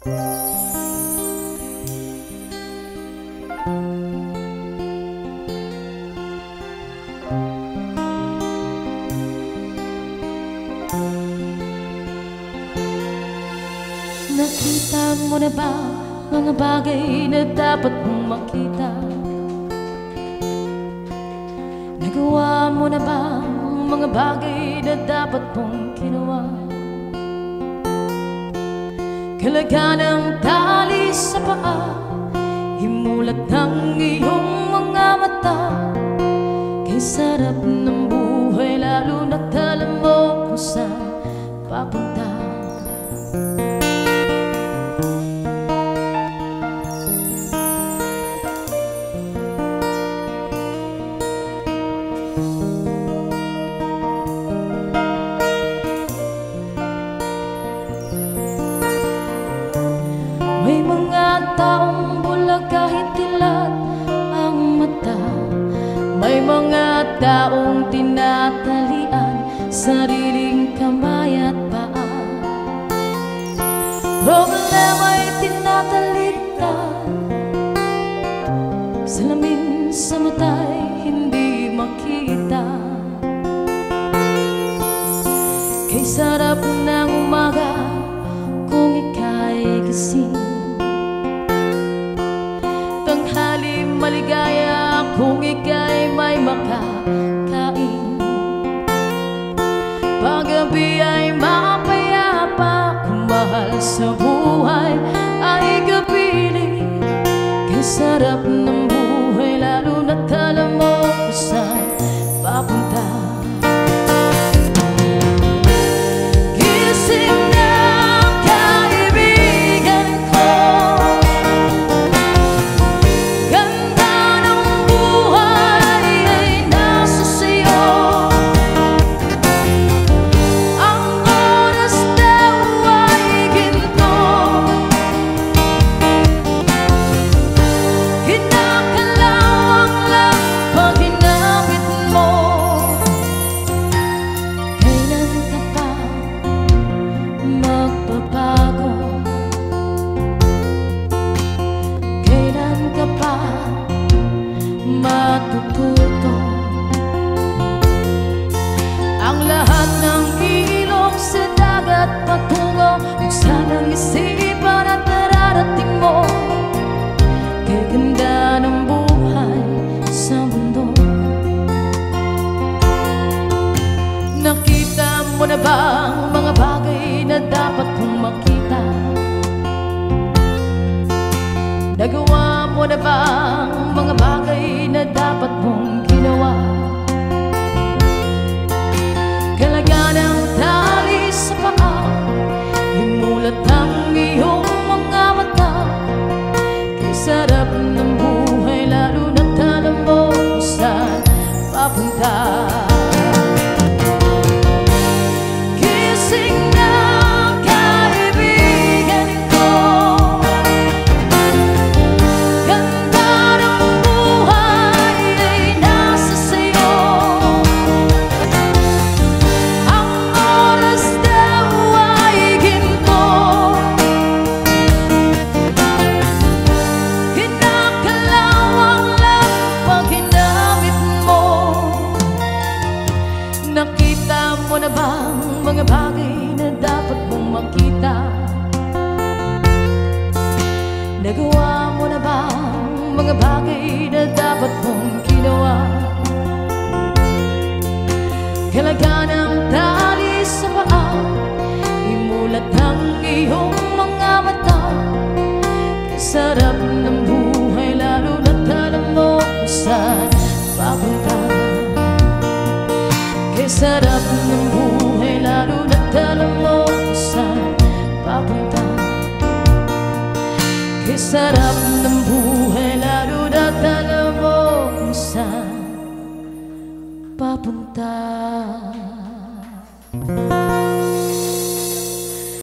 Nakita mo na ba mga bagay na dapat mong makita? Nagawa mo na ba mga bagay na dapat mong ginawa? Kalaga ng tali sa paa, himulat ng iyong mga mata. Kay sarap ng buhay, lalo na't alam mo kung saan papunta. May mga taong bulag kahit dilat ang mata. May mga taong tinatalian sariling kamay at paa. Problema'y tinatalitan, salamin sa mata'y hindi makita. Kay sarap ng umaga kung ika'y gising, tanghali maligaya kung ika'y may makakain. Paggabi ay mapayapa kung mahal sa buhay ay kapiling. Kay sarap ng buhay, lalo na't alam mo kung saan papunta. Gising na kaibigan ko, ganda ng buhay ay nasa sayo. Ang oras daw ay ginto, kinakalawang lang pag ginamit mo. Kailan ka pa magbabago? Kailan ka pa matututo? Ang lahat ng ilog sa dagat patungo kung saan ang isipan at nararating mo. Kay ganda ng buhay sa mundo. Nakita mo na ba ang mga bagay na dapat mong makita? Nagawa mo na ba ang mga bagay na dapat mong ginawa? Kalaga ng tali sa paa, himulat ang iyong mga mata. Kay sarap ng buhay, lalo na't alam mo kung saan papunta. Gising na kaibigan ko, ganda ng buhay ay nasa sayo. Ang oras daw ay ginto, kinakalawang lang pag ginamit mo. Nakita mo na ba ang mga bagay na dapat mong makita? Nagawa mo na ba ang mga bagay na dapat mong ginawa? Kalaga ng tali sa paa, imulat ang iyong mga mata. Kay sarap ng buhay, lalo na't alam mo kung saan papunta. Kay sarap ng buhay, lalo na't alam mo kung saan papunta. Kay sarap ng buhay, lalo na't alam mo kung saan papunta.